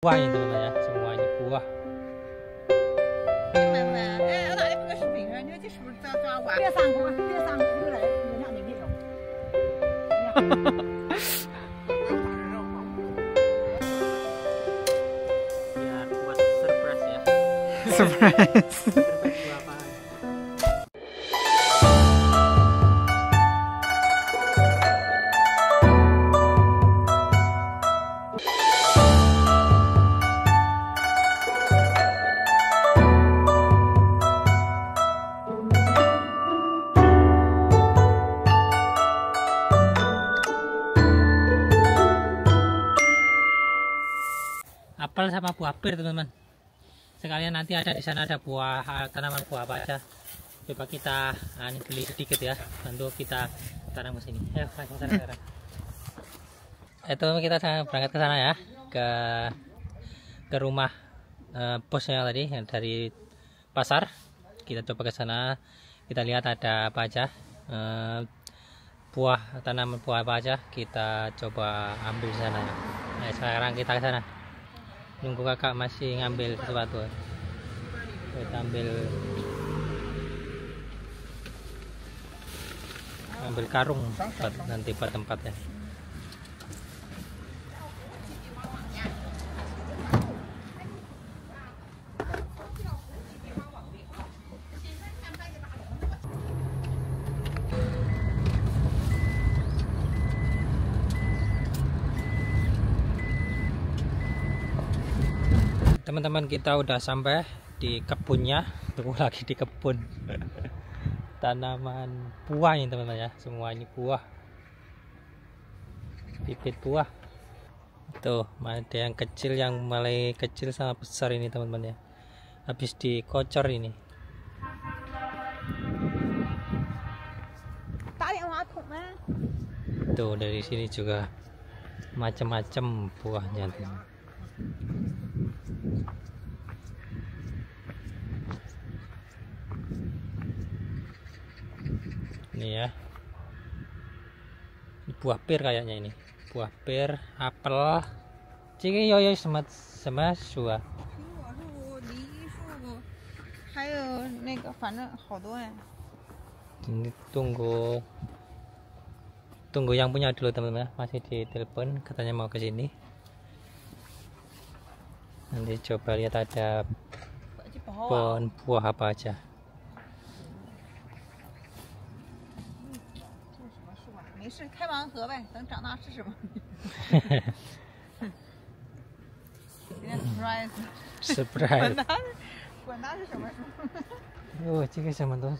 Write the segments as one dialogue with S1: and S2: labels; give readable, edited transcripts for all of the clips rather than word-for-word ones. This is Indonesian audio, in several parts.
S1: buah ini teman-teman ya, semuanya buah.
S2: 哎，我打的不个视频上，你说这是不是抓碗？别上锅，别上锅来，人家没给着。
S1: Biar buat surprise ya.
S3: Surprise.
S1: Surprise buah apa? Apel sama buah pir teman-teman. Sekalian nanti ada di sana ada buah tanaman buah apa aja. Coba kita beli sedikit ya, bantu kita tanam ke sini. Ayo, langsung sana sekarang. Itu kita berangkat ke sana ya, ke rumah bosnya tadi yang dari pasar. Kita coba ke sana, kita lihat ada apa aja, tanaman buah apa aja. Kita coba ambil di sana ya. Nah, sekarang kita ke sana. Nunggu kakak masih ngambil sesuatu. Kita ambil karung buat nanti buat tempatnya. Teman-teman, kita udah sampai di kebunnya. Tunggu lagi di kebun. Tanaman buah ini teman-teman ya, semua ini buah, bibit buah. Tuh ada yang kecil, yang mulai kecil sama besar ini teman-teman ya, habis dikocor ini. Tuh dari sini juga macam-macam buahnya tuh. Ini ya, buah pir kayaknya ini, buah pir, apel, ini yo sama suah. Ini tunggu yang punya dulu teman-teman, masih di telepon, katanya mau ke sini. Nanti coba lihat ada pohon buah apa aja. Surprise. Oh, ini sama tuh.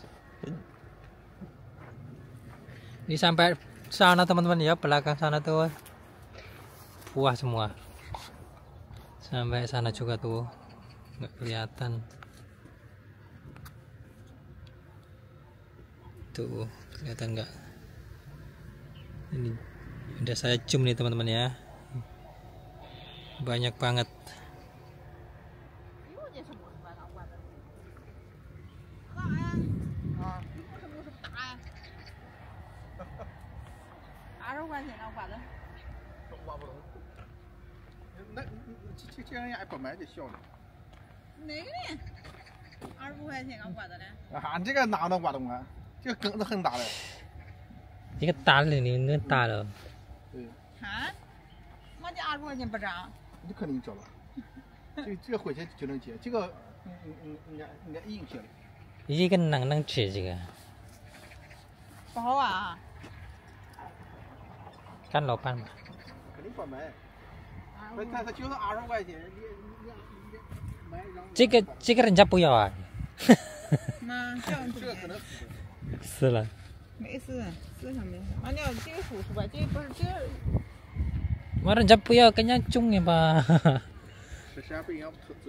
S1: Ini sampai sana teman-teman ya, belakang sana tuh buah semua. Sampai sana juga tuh, nggak kelihatan. Tuh, kelihatan nggak? Ini udah saya zoom nih teman-teman ya, banyak banget.这个大了，你那大了。
S2: 对。啊？我这20块钱不涨。
S3: 你肯定涨了，这个回去就能接，这个应该硬些了。
S1: 这个能吃这个？
S2: 不好啊。
S1: 看老板嘛。
S3: 肯定不买。他就是20块钱，你买。
S1: 这个人家不要啊。
S2: 那这个
S3: 可能
S1: 死了。
S2: 没事，死上没事。俺家这个叔叔吧，这不是这。
S1: 妈，人家不要，跟人家种的吧。
S3: 是谁被人家偷走？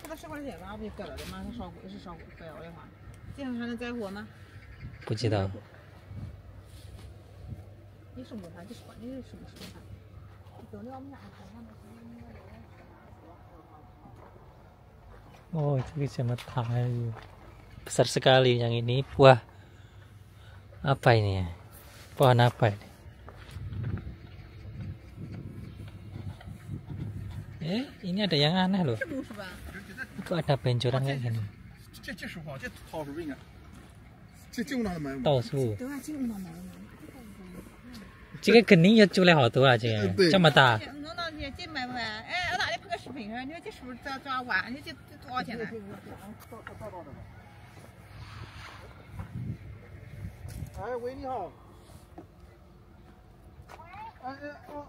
S2: 他10块钱吧，不就给了的吗？他烧鬼是烧鬼，不要的话，这样还能再活吗？
S1: 不知道。
S2: 你什么饭？你说你是什么饭？走了我们家看看那。
S1: Oh, itu sama tahu. Besar sekali yang ini. Buah apa ini ya? Pohon apa ini? Ini ada yang aneh loh.
S2: 是吧？
S1: Kok ada benjolan kayak gini?
S3: 这实话，这掏出应该，这用它的买。
S1: Tosu.
S2: 等下进入到买了。
S1: Jika geni ya culeh hotu aja. Coba ta.
S2: 弄到你这买不买？哎，我哪里拍个视频上？你说这是不是抓碗？你这多少钱呢？
S3: 哎，喂，你好。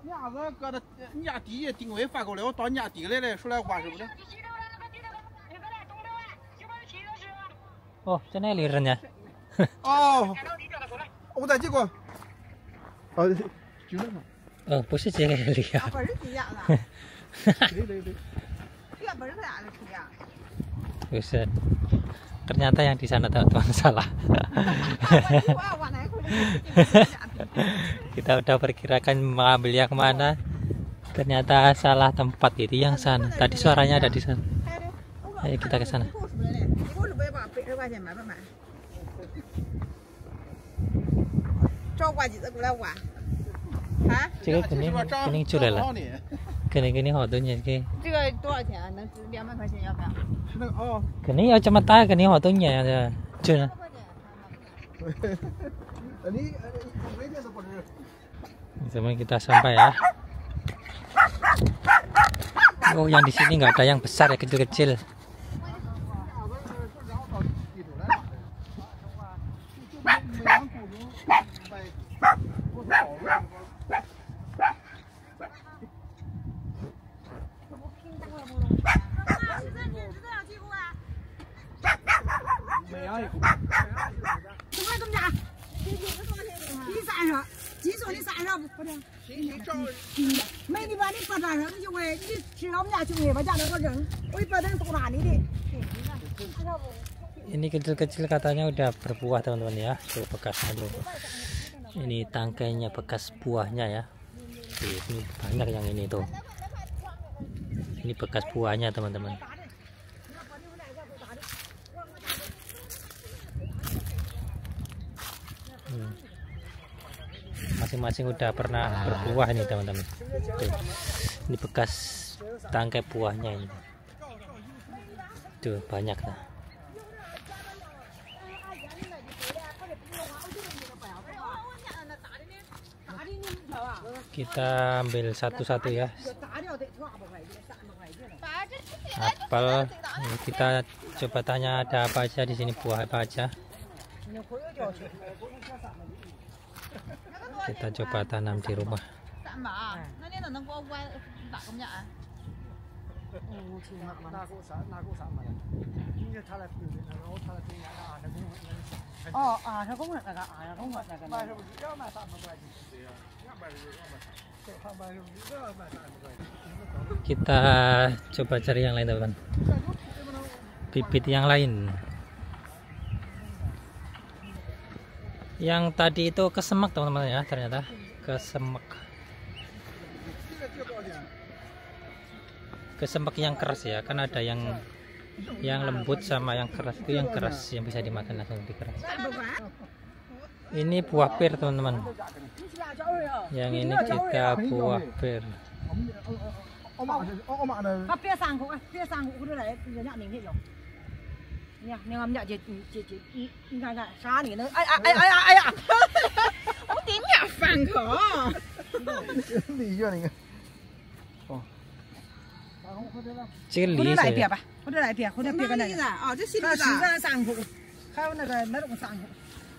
S3: 你伢子搁的，你家弟定位发过来，我到你家弟来了，说来挖是不是？
S1: Oh, sana alirannya.
S3: 哦，我在这个。就那个。
S1: Oh, posisi dia lihat.
S2: 不是这样的，
S3: 对。
S2: 这不是这样的车呀。
S1: Buset. Ternyata yang di sana teman-teman salah. Kita udah perkirakan mengambil yang mana, ternyata salah tempat. Itu yang sana. Tadi suaranya ada di sana. Ayo kita ke sana. Jika gini culeh lah. Gini hotunya sih.
S2: 这个多少钱？能值200块钱？要不要？
S3: 是那个哦。
S1: Gini ya cuma tahu gini hotunya ya. Cuna.
S3: 你每天都不吃。
S1: Teman kita sampai ya. Oh, yang di sini nggak ada yang besar ya, kecil-kecil. Ini kecil-kecil katanya udah berbuah teman-teman ya. Tuh bekasnya tuh. Ini tangkainya bekas buahnya ya. Ini banyak yang ini tuh. Ini bekas buahnya teman-teman. Masing-masing udah pernah berbuah nih teman-teman. Ini bekas tangkai buahnya ini. Tuh banyak lah. Kita ambil satu-satu ya. Apel. Kita coba tanya ada apa aja di sini, buah apa aja. Kita coba tanam di rumah. Kita coba cari yang lain teman-teman. Bibit yang lain. Yang tadi itu kesemek teman-teman ya, ternyata kesemek. Kesemek yang keras ya, kan ada yang lembut sama yang keras. Itu yang keras yang bisa dimakan langsung lebih keras. Ini buah pir teman-teman. Yang ini kita buah pir. Cili saya.
S2: 或者来点，或者别个那个。哦，这西梨子。上口，还有那种上口。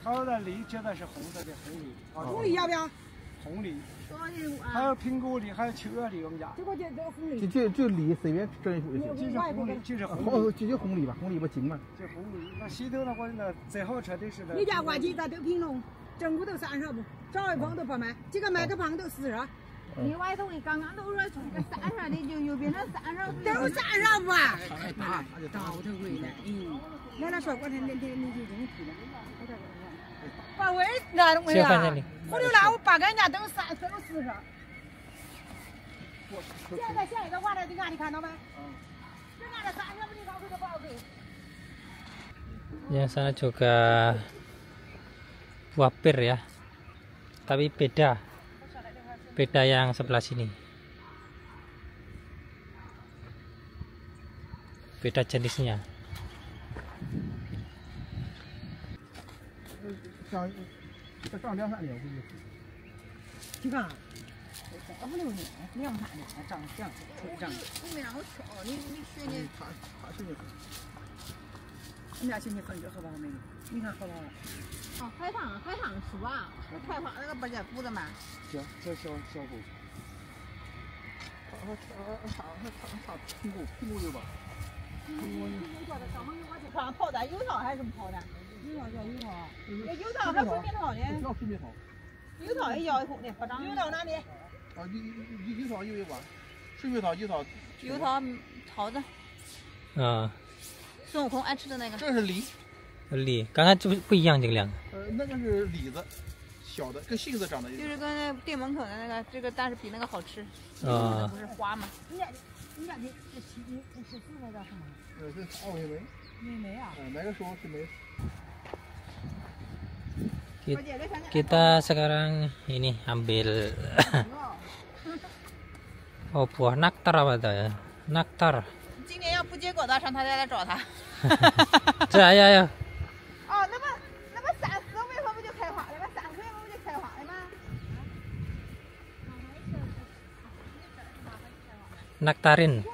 S4: 它的梨结的是红色的红梨。
S2: 红梨要不要？
S4: 红梨。还有苹果梨，还有秋叶梨，我们家。
S2: 这个红梨。
S3: 就梨随便整一副就行。
S4: 就是红梨，就是红梨。
S3: 哦，就红梨吧，红梨不精嘛。
S4: 就红梨，那西头的话，那最好吃的是那。
S2: 你家瓜鸡咋都品种？正骨头30不？找一筐都不卖，这个卖个胖都40。你外头的刚刚都说出个30的，就又变成30，都30不啊？倒头回来，那说过他那就真去了。把我那东西啊，我就拿我把人家都40。现在下一个话的，你看你看到没？人家的30不，你搞回都不好给。
S1: Yang sana juga buah pir ya, tapi beda yang sebelah sini. beda jenisnya.
S3: 像这上2-3年估计。
S2: 你看，5-6年，2-3年长这样，长。我没让我挑，你学你。
S3: 他学你。
S2: 你俩学你分就好吧，妹妹。你看好了。哦，海棠树啊，开花那个不叫补的嘛。
S3: 行，这小补。他苹果有吧？苹果叫的上面有我去看
S2: 泡的油桃还是什么泡的？油桃叫油桃啊。油桃还水蜜桃呢？
S3: 叫水蜜桃。
S2: 油桃也要一口呢，不长。油桃哪里？
S3: 啊，油桃有一罐，水蜜桃、油桃。
S2: 油桃桃子。
S1: 啊。
S2: 孙悟空爱吃的那个。
S3: 这是梨。
S1: 梨，刚刚就不一样，这个两个。
S3: 那个是李子，小的，跟杏子长得。
S2: 就是跟那店门口的那个，这个但是比那个好吃。
S1: 啊。
S2: 不是花吗？
S5: 你是那个什么？
S3: 是奥梅。
S5: 梅啊。
S3: 那个时候是梅。
S1: Kita sekarang ini ambil oh buah nektar apa tuh ya? Nektar.
S2: 今年要不结果的，上他家来找他。
S1: 这呀。
S2: 哦，那么3、4月份不就开花了吗？3、4月份不就开花了吗
S1: ？Nektarin.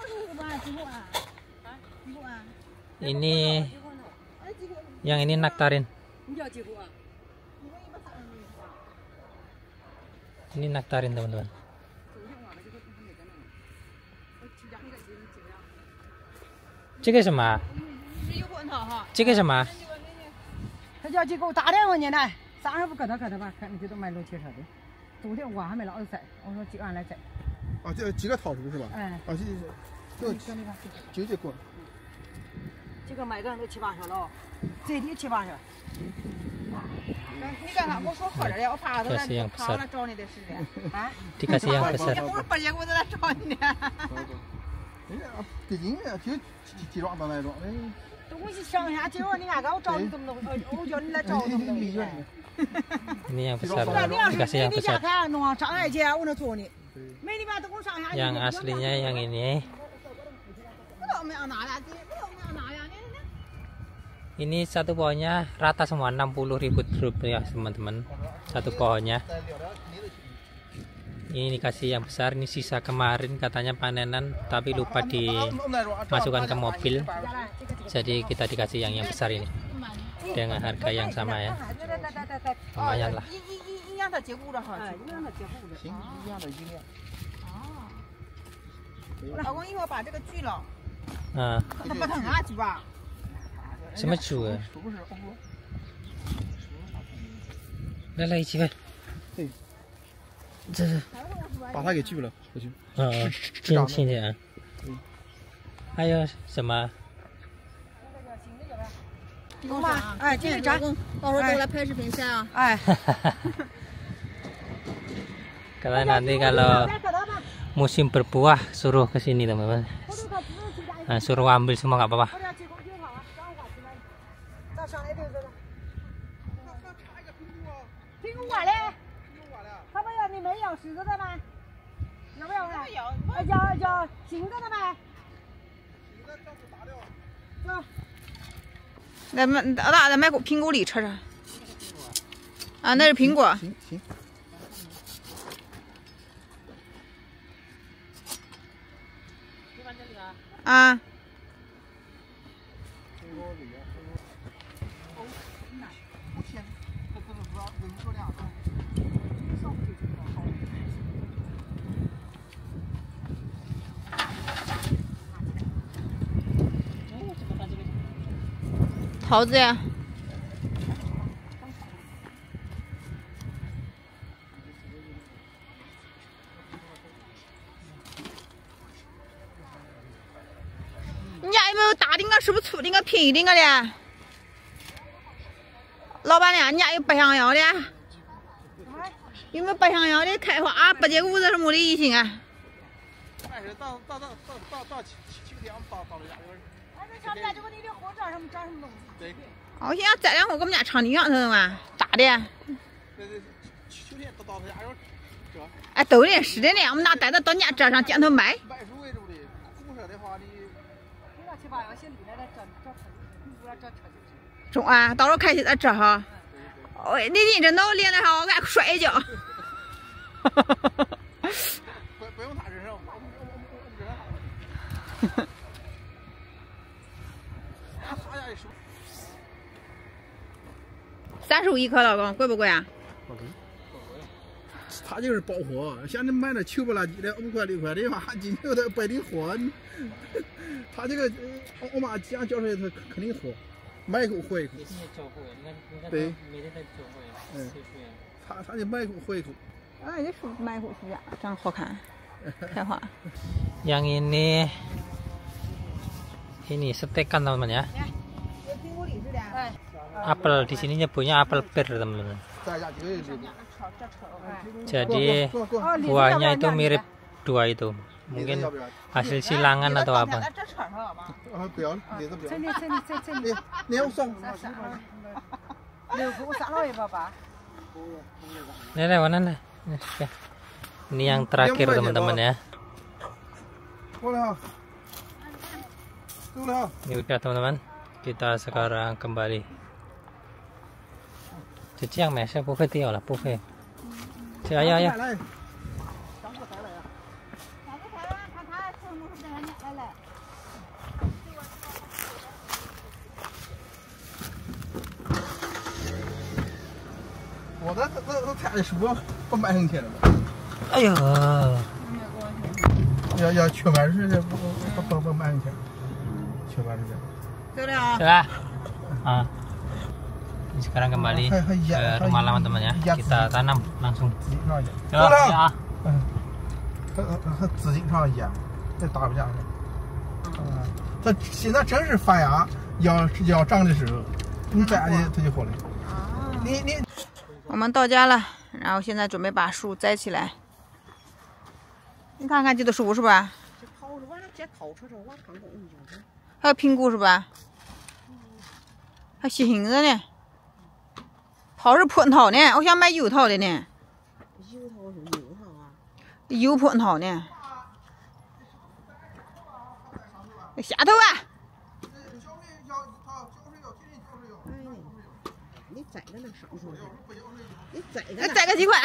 S1: Ini yang ini nektarin. Ini nektarin teman-teman. Ini什么？这什么？
S5: 他叫去给我打电话呢，来，30不搁他吧，看你这都卖路汽车的。昨天我还没老子摘，我说几个人来摘。
S3: 啊，这几个桃树是吧？
S5: 哎。
S3: 啊，就过。
S5: 这个买个人都7、8十了，最低7、8十。
S2: 你干啥？我说喝着的，我怕他来找你的时间。啊
S1: ？Dikasih yang besar.
S2: 我半夜我在那找你呢。
S3: 北京的就几幢到那种，
S5: 东西乡下结果你看看我找你这么多，我叫你来找我这么多。
S1: Ini yang besar. Dikasih yang besar. Yang aslinya yang ini. Ini satu pohonnya rata semua 60.000 rupiah teman-teman, satu pohonnya. Ini dikasih yang besar, ini sisa kemarin katanya panenan tapi lupa dimasukkan ke mobil, jadi kita dikasih yang besar ini dengan harga yang sama ya, lumayan lah.什么猪啊？来一起呗。
S3: 对。
S1: 这是。
S3: 把它给锯了，回去。
S1: 进去啊。还有什么？
S2: 工厂，哎，这个扎，到时候都来拍视频先啊。
S5: 哎。
S1: Karena nanti kalau musim berbuah suruh ke sini teman-teman. Nah, suruh ambil semua nggak apa-apa.
S5: 苹果嘞？他们要你没要柿子的吗？要不要啊？要新的的吗？
S2: 咱买苹果梨吃吃。啊，那是苹果。
S3: 行。
S2: 啊。桃子呀。你家有没有大的个？是不是粗的个、便宜的个的？老板娘，你家有不想要的？有没有不想要的？开花不结果子什么的异性啊？
S3: 但是到秋天到了家有。对。
S2: 我现在摘2盒，我们家厂里养头嘛，大的。
S3: 秋天到他家有这。
S2: 哎，都的，是的呢，我们拿带到你家这上剪头卖。
S3: 卖出为主的，红色的话你。
S2: 中啊，到时候开起在这哈。哦，你这脑练的好，我给摔一跤。
S3: 不用他忍让，我忍。
S2: 35一颗，老公，贵不贵啊？
S3: 他就是包货，像你买那球不拉几的5块6块的话，今天他白的货。他这个我妈讲教出来，他肯定活，买一口活一口。对，他就买一口活一口。
S2: 哎，这树买一口树呀，长得好看，开花。
S1: Yang ini stekan teman-teman ya. Apel di sini nyebutnya apel pear teman-teman. Jadi buahnya itu mirip dua itu, mungkin hasil silangan atau apa. Ini mana lah? Ini yang terakhir teman-teman ya. Ini udah teman-teman, kita sekarang kembali. Cici yang mesnya buffet dia lah buffet. Ayo ayo.
S3: 我这菜的书不卖成钱了。
S1: 哎呦，
S3: 要缺半时间不卖成钱，缺半时间。
S1: Sudah. Sekarang kembali ke rumah lama teman ya. Kita tanam langsung.
S3: 和紫荆上一样，这打不下去。它现在正是发芽要长的时候，你摘下去它就活了。
S2: 我们到家了，然后现在准备把树栽起来。你看看这个树是吧？还有苹果是吧？还细杏子呢。桃是蟠桃呢，我想买油桃的呢。油蟠桃呢？下头啊！
S5: 你摘个那上头去，你摘
S2: 个几块？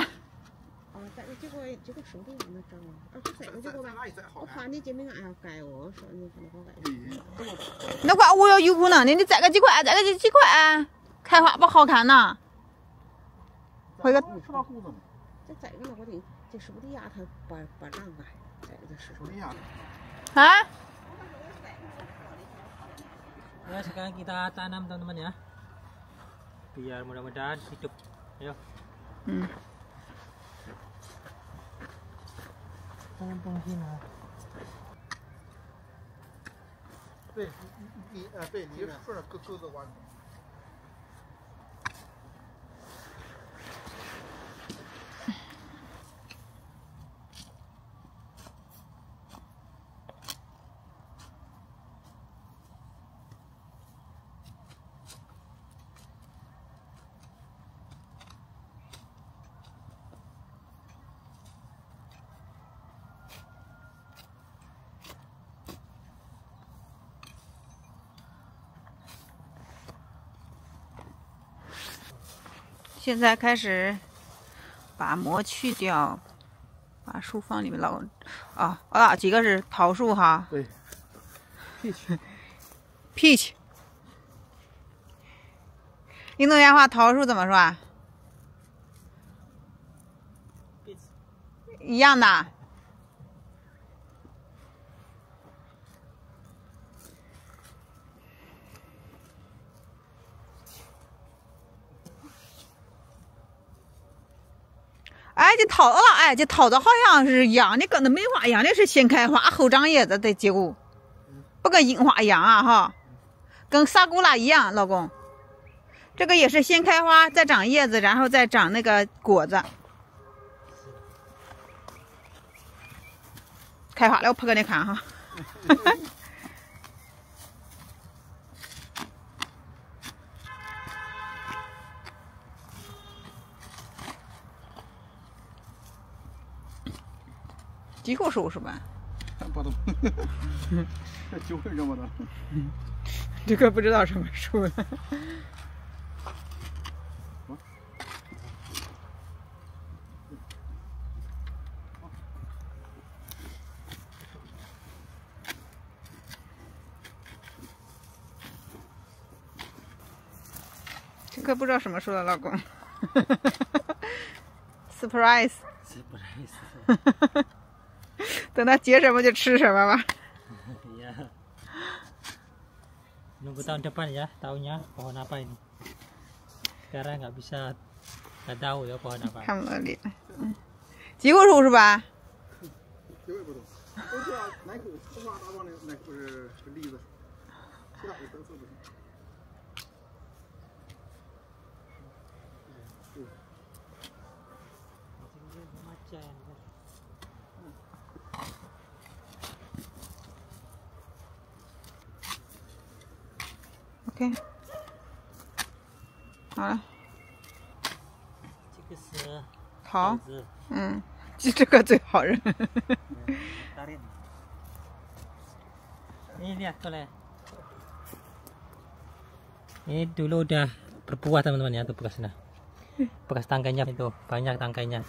S5: 摘个几块，这个手头不能长啊。摘个几块吧，我怕你这边俺要盖我说你可能好盖。
S2: 那块我要有可能的，你摘个几块？摘个几块啊？开花不好看呐。回个。
S5: 这摘个那我得这手的丫头把浪盖，摘个手的丫。
S2: 啊？
S1: Ya sekarang kita tanam teman-teman ya, biar mudah-mudahan hidup. Ayo. Tanam sini.
S3: 对，对，你顺着钩子挖。
S2: 现在开始把膜去掉，把树放里面老几个是桃树哈？
S3: 对
S2: ，peach。印度言话桃树怎么说啊？一样的。哎，这桃子了，哎，这桃子好像是一样的，跟那梅花一样的，是先开花后长叶子的结果，不跟樱花一样啊哈，跟萨古拉一样，老公，这个也是先开花，再长叶子，然后再长那个果子。开花了，我拍给你看哈。几棵树是吧？
S3: 不懂，揪是干嘛的？
S2: 这个不知道什么树了。这棵不知道什么树的，老公。surprise。等他结什么就吃什么吧。
S1: Iya. Nunggu tahun depan ya, tahunnya pohon apa ini? Sekarang nggak tahu ya pohon apa.
S2: 看不到脸。吉果树是吧？
S3: 这我也不懂，都知道南口四花大王的那不是栗子，其他的都是不行。
S2: OK， 好了。
S1: 这个是
S2: 好
S1: 柚，子，
S2: 嗯，这个最好认。
S1: tarik. Ini lihat boleh. Ini dulu udah berbuah teman-teman ya, tuh bekasnya. Bekas tangkainya itu banyak tangkainya.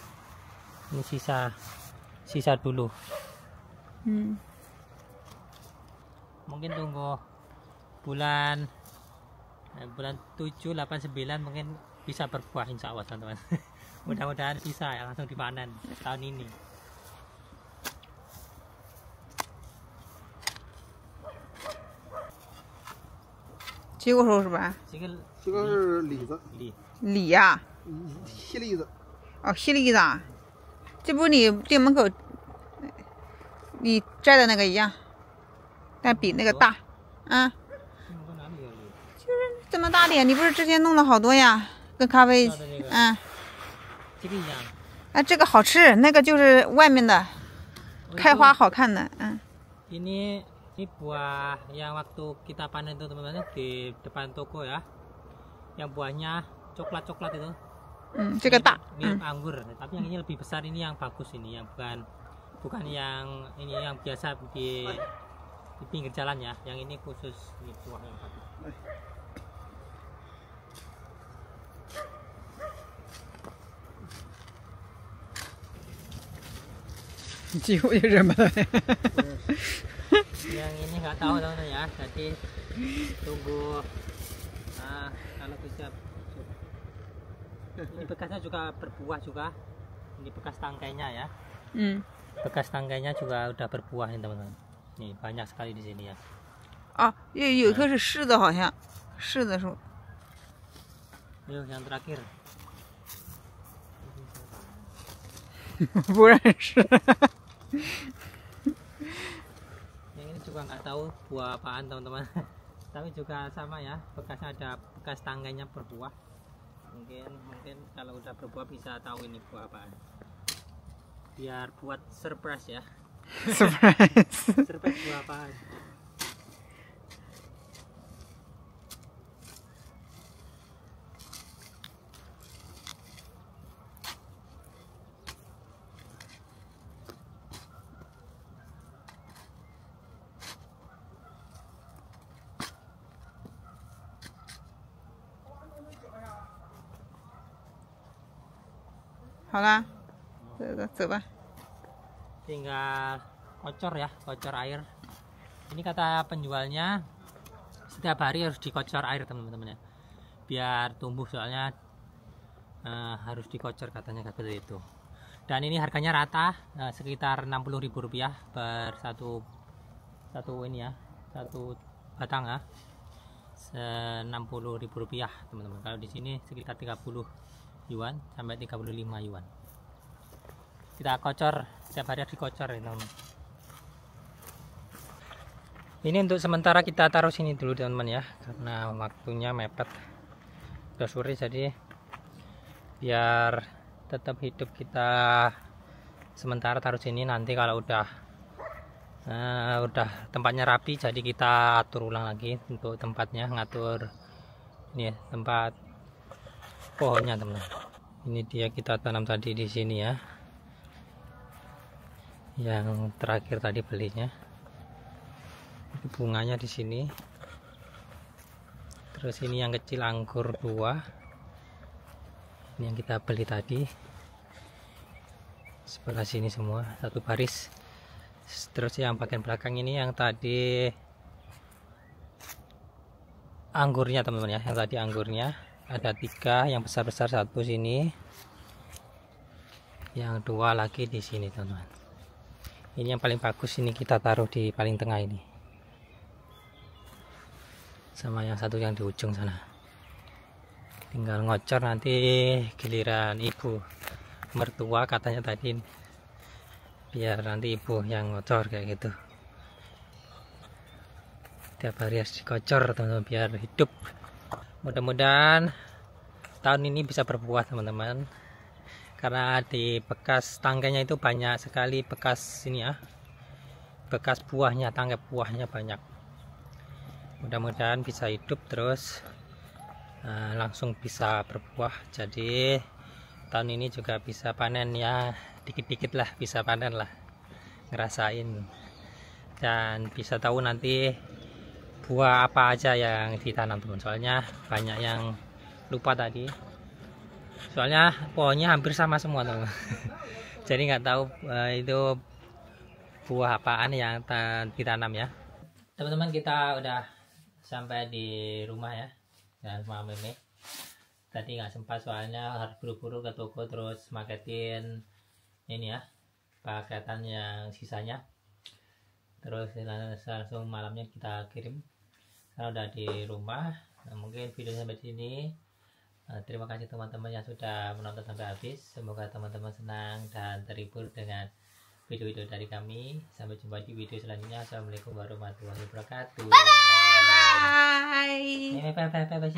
S1: Ini sisa dulu. Mungkin tunggu bulan 7, 8, 9 mungkin bisa berbuah insya Allah teman-teman. Mudah-mudahan bisa ya langsung dipanen tahun ini.
S2: 吉果树是吧？
S1: 这个
S3: 是李子，
S2: 李呀、
S3: 西栗子。
S2: 哦，西栗子啊，这不你店门口你摘的那个一样，但比那个大。啊，就是这么大点，你不是之前弄了好多呀？跟咖啡，嗯。
S1: 这个一样。
S2: 啊，这个好吃，那个就是外面的，开花好看的，嗯。
S1: Ini buah yang waktu kita panen itu teman-teman di depan toko ya, yang buahnya coklat-coklat itu.
S2: 这个大。
S1: Mirip anggur, tapi yang ini lebih besar, ini yang bagus ini, yang bukan yang ini yang biasa di pinggir jalan ya, yang ini khusus ini buah yang bagus.
S2: 几乎就这么了。
S1: Yang ini nggak tahu teman-teman ya, jadi tunggu kalau bisa. Ini bekasnya juga berbuah juga, ini bekas tangkainya ya. Bekas tangkainya juga udah berbuah ini teman-teman. Nih banyak sekali di sini ya.
S2: 哦，有一棵是柿子，好像柿子树。
S1: Yuk yang terakhir.
S2: 不认识。
S1: Yang ini juga nggak tahu buah apaan teman-teman. Tapi juga sama ya, bekasnya ada bekas tangkainya berbuah. Mungkin kalau udah berbuah bisa tahu ini buah apaan. Biar buat surprise ya.
S2: surprise.
S1: Surprise buah apaan.
S2: Halo, coba.
S1: Tinggal kocor ya, kocor air. Ini kata penjualnya setiap hari harus dikocor air teman-teman ya, biar tumbuh, soalnya harus dikocor katanya seperti itu. Dan ini harganya rata, sekitar Rp60.000 per satu ini ya, satu batang ya, Rp60.000 teman-teman. Kalau di sini sekitar 30 yuan sampai 35 yuan. Kita kocor setiap hari, dikocor ya teman-teman. Ini untuk sementara kita taruh sini dulu teman-teman ya, karena waktunya mepet, udah sore, jadi biar tetap hidup kita sementara taruh sini. Nanti kalau udah tempatnya rapi, jadi kita atur ulang lagi untuk tempatnya, ngatur ini ya, tempat pohonnya teman-teman. Ini dia kita tanam tadi di sini ya. Yang terakhir tadi belinya. Bunganya di sini. Terus ini yang kecil anggur 2. Ini yang kita beli tadi. Sebelah sini semua satu baris. Terus yang bagian belakang ini yang tadi anggurnya teman-teman ya. Yang tadi anggurnya ada 3, yang besar-besar 1 sini, yang 2 lagi di sini teman-teman. Ini yang paling bagus, ini kita taruh di paling tengah ini, sama yang satu yang di ujung sana. Tinggal ngocor nanti giliran ibu mertua katanya tadi, biar nanti ibu yang ngocor kayak gitu. Tiap hari harus dikocor teman-teman biar hidup. Mudah-mudahan tahun ini bisa berbuah teman-teman, karena di bekas tangkainya itu banyak sekali bekas ini ya, bekas buahnya, tangkai buahnya banyak. Mudah-mudahan bisa hidup terus langsung bisa berbuah, jadi tahun ini juga bisa panen ya, dikit-dikit lah bisa panen lah, ngerasain dan bisa tahu nanti buah apa aja yang ditanam teman. Soalnya banyak yang lupa tadi, soalnya pohonnya hampir sama semua teman. Jadi nggak tahu itu buah apaan yang ditanam ya teman-teman. Kita udah sampai di rumah ya, dan sama Meme tadi nggak sempat soalnya harus buru-buru ke toko terus marketin ini ya, paketan yang sisanya. Terus langsung malamnya kita kirim karena udah di rumah. Nah, mungkin video sampai sini. Terima kasih teman-teman yang sudah menonton sampai habis. Semoga teman-teman senang dan terhibur dengan video-video dari kami. Sampai jumpa di video selanjutnya. Assalamualaikum warahmatullahi wabarakatuh. Bye bye. Bye bye. Bye bye. Bye bye.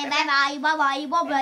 S1: Bye bye. Bye bye.